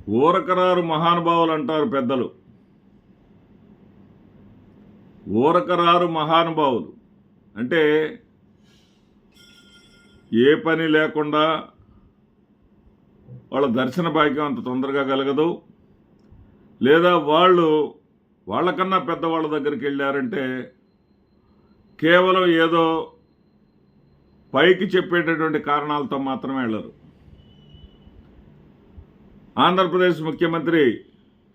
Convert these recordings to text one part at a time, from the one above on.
ఊరకరారు మహానుభావులు అంటారు పెద్దలు. ఊరకరారు మహానుభావులు అంటే ఏ పని లేకుండా వాళ్ళ దర్శన భాగ్యం అంత తొందరగా కలగదు. లేదా వాళ్ళకన్నా పెద్దవాళ్ళ దగ్గరికి వెళ్ళారంటే కేవలం ఏదో పైకి చెప్పేటటువంటి కారణాలతో మాత్రమే వెళ్ళరు. ఆంధ్రప్రదేశ్ ముఖ్యమంత్రి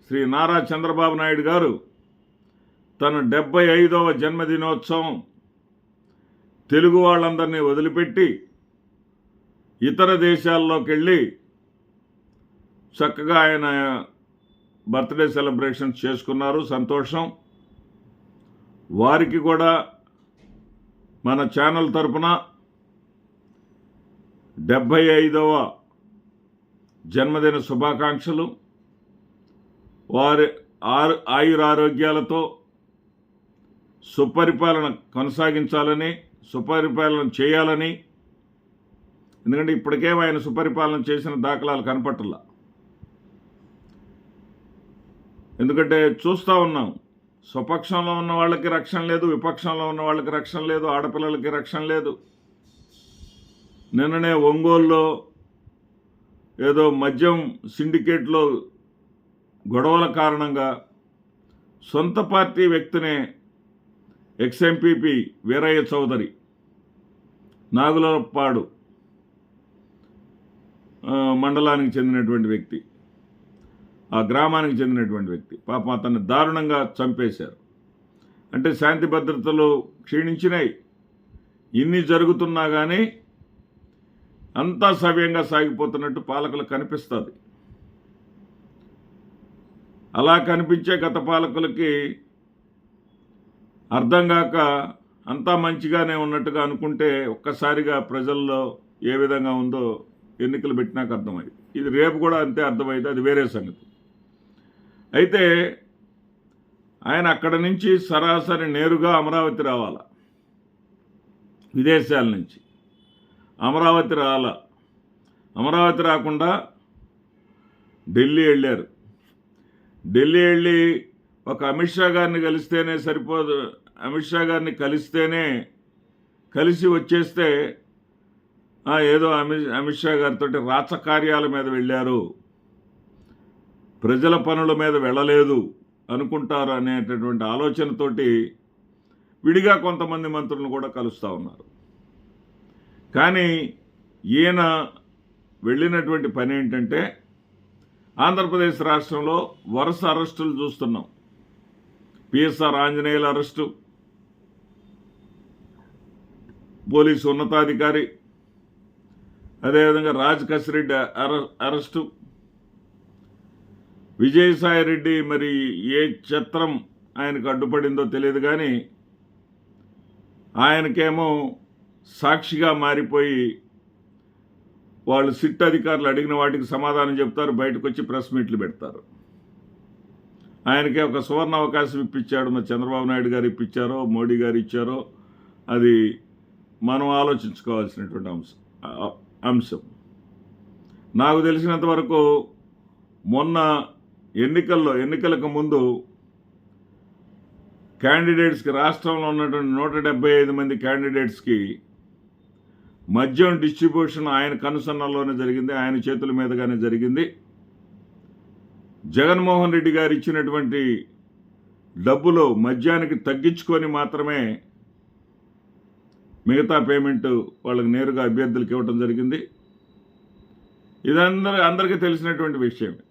శ్రీ నారా చంద్రబాబు నాయుడు గారు తన 75వ జన్మదినోత్సవం తెలుగు వాళ్ళందరినీ వదిలిపెట్టి ఇతర దేశాల్లోకి వెళ్ళి చక్కగా ఆయన బర్త్డే సెలబ్రేషన్స్ చేసుకున్నారు. సంతోషం. వారికి కూడా మన ఛానల్ తరపున 75వ జన్మదిన శుభాకాంక్షలు. వారి ఆయురారోగ్యాలతో సుపరిపాలన కొనసాగించాలని, సుపరిపాలన చేయాలని. ఎందుకంటే ఇప్పటికేమో ఆయన సుపరిపాలన చేసిన దాఖలాలు కనపట్టలా. ఎందుకంటే చూస్తూ ఉన్నాం, స్వపక్షంలో ఉన్న వాళ్ళకి రక్షణ లేదు, విపక్షంలో ఉన్న వాళ్ళకి రక్షణ లేదు, ఆడపిల్లలకి రక్షణ లేదు. నిన్ననే ఒంగోలులో ఏదో మద్యం సిండికేట్లో గొడవల కారణంగా సొంత పార్టీ వ్యక్తినే ఎక్స్ఎంపీపీ వీరయ్య చౌదరి, నాగులపాడు మండలానికి చెందినటువంటి వ్యక్తి, ఆ గ్రామానికి చెందినటువంటి వ్యక్తి, పాపం అతన్ని దారుణంగా చంపేశారు. అంటే శాంతి భద్రతలు క్షీణించినాయి. ఇన్ని జరుగుతున్నా కానీ అంతా సవ్యంగా సాగిపోతున్నట్టు పాలకులకు కనిపిస్తుంది. అలా కనిపించే గత పాలకులకి అర్థం కాక అంతా మంచిగానే ఉన్నట్టుగా అనుకుంటే ఒక్కసారిగా ప్రజల్లో ఏ విధంగా ఉందో ఎన్నికలు పెట్టినాక అర్థమైంది. ఇది రేపు కూడా అంతే అర్థమైంది, అది వేరే సంగతి. అయితే ఆయన అక్కడ నుంచి సరాసరి నేరుగా అమరావతి రావాలా, విదేశాల నుంచి అమరావతి రావాలా. అమరావతి రాకుండా ఢిల్లీ వెళ్ళారు. ఢిల్లీ వెళ్ళి ఒక అమిత్ షా గారిని కలిస్తేనే సరిపోదు. అమిత్ షా గారిని కలిసి వచ్చేస్తే ఏదో అమిత్ షా గారితో రాచకార్యాల మీద వెళ్ళారు, ప్రజల పనుల మీద వెళ్ళలేదు అనుకుంటారు అనేటటువంటి ఆలోచనతోటి విడిగా కొంతమంది మంత్రులను కూడా కలుస్తూ ఉన్నారు. కానీ ఈయన వెళ్ళినటువంటి పని ఏంటంటే ఆంధ్రప్రదేశ్ రాష్ట్రంలో వరుస అరెస్టులు చూస్తున్నాం. పిఎస్ఆర్ ఆంజనేయుల అరెస్టు, పోలీసు ఉన్నతాధికారి, అదేవిధంగా రాజ్ కసిరెడ్డి అరెస్టు, విజయసాయిరెడ్డి మరి ఏ ఛత్రం ఆయనకు అడ్డుపడిందో తెలియదు కానీ ఆయనకేమో సాక్షిగా మారిపోయి వాళ్ళు సిట్ అధికారులు అడిగిన వాటికి సమాధానం చెప్తారు, బయటకు వచ్చి ప్రెస్ మీట్లు పెడతారు. ఆయనకే ఒక సువర్ణ అవకాశం ఇప్పించాడు. మరి చంద్రబాబు నాయుడు గారు ఇప్పించారో మోడీ గారు ఇచ్చారో అది మనం ఆలోచించుకోవాల్సినటువంటి అంశం. నాకు తెలిసినంత వరకు మొన్న ఎన్నికలకు ముందు క్యాండిడేట్స్కి, రాష్ట్రంలో ఉన్నటువంటి 175 మంది క్యాండిడేట్స్కి మద్యం డిస్ట్రిబ్యూషన్ ఆయన కనుసన్నల్లోనే జరిగింది, ఆయన చేతుల మీదుగానే జరిగింది. జగన్మోహన్ రెడ్డి గారు ఇచ్చినటువంటి డబ్బులు మద్యానికి తగ్గించుకొని మాత్రమే మిగతా పేమెంట్ వాళ్ళకి నేరుగా అభ్యర్థులకు ఇవ్వటం జరిగింది. అందరికీ తెలిసినటువంటి విషయమే.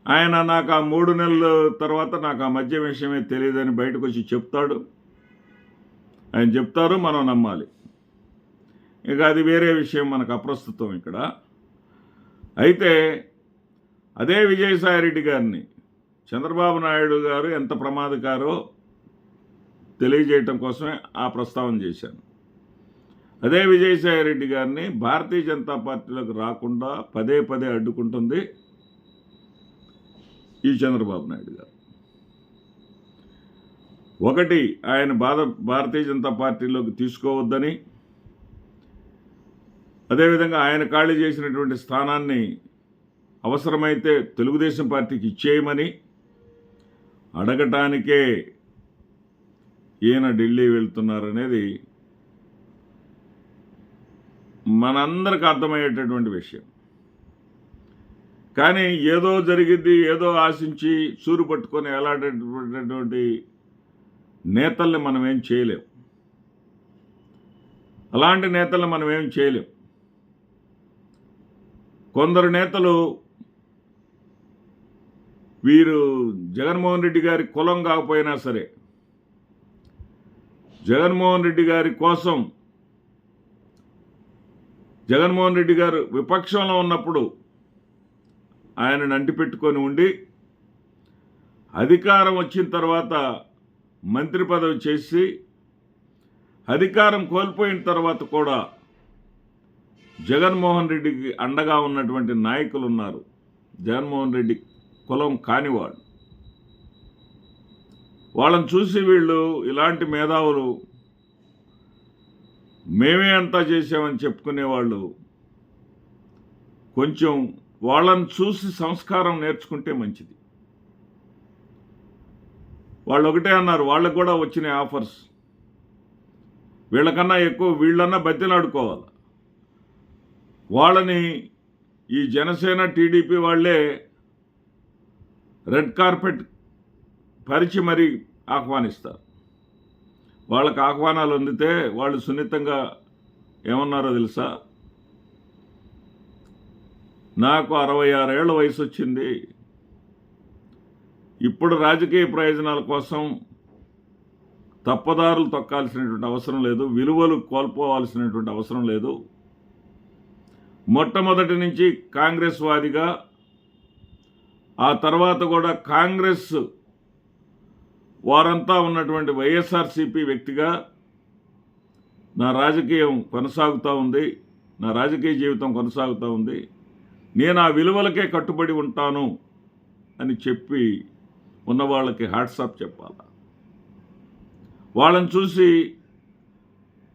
ఆయన నాకు ఆ 3 నెలల తర్వాత నాకు ఆ మద్యం విషయమే తెలియదని బయటకు వచ్చి చెప్తాడు. ఆయన చెప్తారు, మనం నమ్మాలి. ఇక అది వేరే విషయం, మనకు అప్రస్తుతం ఇక్కడ. అయితే అదే విజయసాయిరెడ్డి గారిని చంద్రబాబు నాయుడు గారు ఎంత ప్రమాదకారో తెలియజేయటం కోసమే ఆ ప్రస్తావన చేశాను. అదే విజయసాయిరెడ్డి గారిని భారతీయ జనతా పార్టీలోకి రాకుండా పదే అడ్డుకుంటుంది ఈ చంద్రబాబు నాయుడు గారు. ఒకటి, ఆయన భారతీయ జనతా పార్టీలోకి తీసుకోవద్దని, అదేవిధంగా ఆయన ఖాళీ చేసినటువంటి స్థానాన్ని అవసరమైతే తెలుగుదేశం పార్టీకి ఇచ్చేయమని అడగటానికే ఈయన ఢిల్లీ వెళ్తున్నారనేది మనందరికి అర్థమయ్యేటటువంటి విషయం. కానీ ఏదో జరిగిద్ది, ఏదో ఆశించి సూరు పట్టుకొని ఎలాంటి నేతల్ని మనం ఏం చేయలేం. అలాంటి నేతల్ని మనం ఏం చేయలేం. కొందరు నేతలు వీరు జగన్మోహన్ రెడ్డి గారి కులం కాకపోయినా సరే జగన్మోహన్ రెడ్డి గారి కోసం జగన్మోహన్ రెడ్డి గారు విపక్షంలో ఉన్నప్పుడు ఆయనను అంటిపెట్టుకొని ఉండి అధికారం వచ్చిన తర్వాత మంత్రి పదవి చేసి అధికారం కోల్పోయిన తర్వాత కూడా జగన్మోహన్ రెడ్డికి అండగా ఉన్నటువంటి నాయకులు ఉన్నారు. జగన్మోహన్ రెడ్డి కులం కానివాడు. వాళ్ళని చూసి వీళ్ళు ఇలాంటి మేధావులు మేమే అంతా చేసామని చెప్పుకునేవాళ్ళు కొంచెం వాళ్ళని చూసి సంస్కారం నేర్చుకుంటే మంచిది. వాళ్ళు ఒకటే అన్నారు, వాళ్ళకు కూడా వచ్చినాయి ఆఫర్స్. వీళ్ళకన్నా ఎక్కువ వీళ్ళన్నా బతిలాడుకోవాలి. వాళ్ళని ఈ జనసేన టీడీపీ వాళ్ళే రెడ్ కార్పెట్ పరిచి మరీ ఆహ్వానిస్తారు. వాళ్ళకి ఆహ్వానాలు అందితే వాళ్ళు సున్నితంగా ఏమన్నారో తెలుసా? నాకు 66 ఏళ్ల వయసు వచ్చింది, ఇప్పుడు రాజకీయ ప్రయోజనాల కోసం తప్పదారులు తొక్కాల్సినటువంటి అవసరం లేదు, విలువలు కోల్పోవాల్సినటువంటి అవసరం లేదు. మొట్టమొదటి నుంచి కాంగ్రెస్ వాదిగా, ఆ తర్వాత కూడా కాంగ్రెస్ వారంతా ఉన్నటువంటి వైఎస్ఆర్సీపీ వ్యక్తిగా నా రాజకీయం కొనసాగుతూ ఉంది, నా రాజకీయ జీవితం కొనసాగుతూ ఉంది. నేను ఆ విలువలకే కట్టుబడి ఉంటాను అని చెప్పి ఉన్న వాళ్ళకి హ్యాట్సాప్ చెప్పాలి. వాళ్ళని చూసి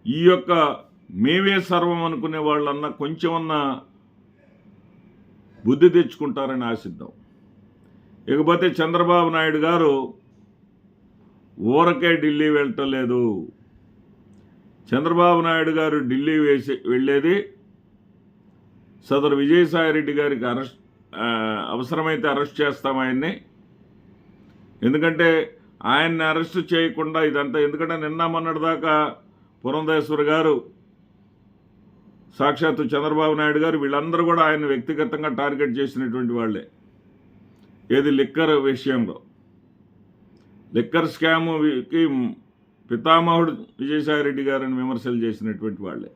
ఈ యొక్క మేమే సర్వం అనుకునే వాళ్ళన్నా కొంచెమన్నా బుద్ధి తెచ్చుకుంటారని ఆశిద్దాం. ఇకపోతే చంద్రబాబు నాయుడు గారు ఊరకే ఢిల్లీ వెళ్ళటలేదు. చంద్రబాబు నాయుడు గారు ఢిల్లీ వెళ్ళేది సదరు విజయసాయిరెడ్డి గారికి అవసరమైతే అరెస్ట్ చేస్తాం ఆయన్ని. ఎందుకంటే ఆయన్ని అరెస్ట్ చేయకుండా ఇదంతా, ఎందుకంటే నిన్న మొన్నటి దాకా పురంధేశ్వరి గారు, సాక్షాత్తు చంద్రబాబు నాయుడు గారు వీళ్ళందరూ కూడా ఆయన వ్యక్తిగతంగా టార్గెట్ చేసినటువంటి వాళ్ళే. ఏది లిక్కర్ విషయంలో, లిక్కర్ స్కామ్కి పితామహుడు విజయసాయిరెడ్డి గారిని విమర్శలు చేసినటువంటి వాళ్ళే.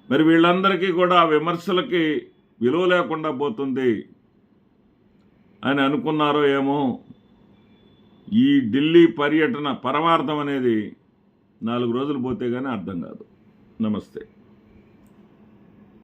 మరి వీళ్ళందరికీ కూడా ఆ విమర్శలకి విలువ లేకుండా పోతుంది అని అనుకున్నారో ఏమో. ఈ ఢిల్లీ పర్యటన పరమార్థం అనేది 4 రోజులు పోతే కానీ అర్థం కాదు. నమస్తే.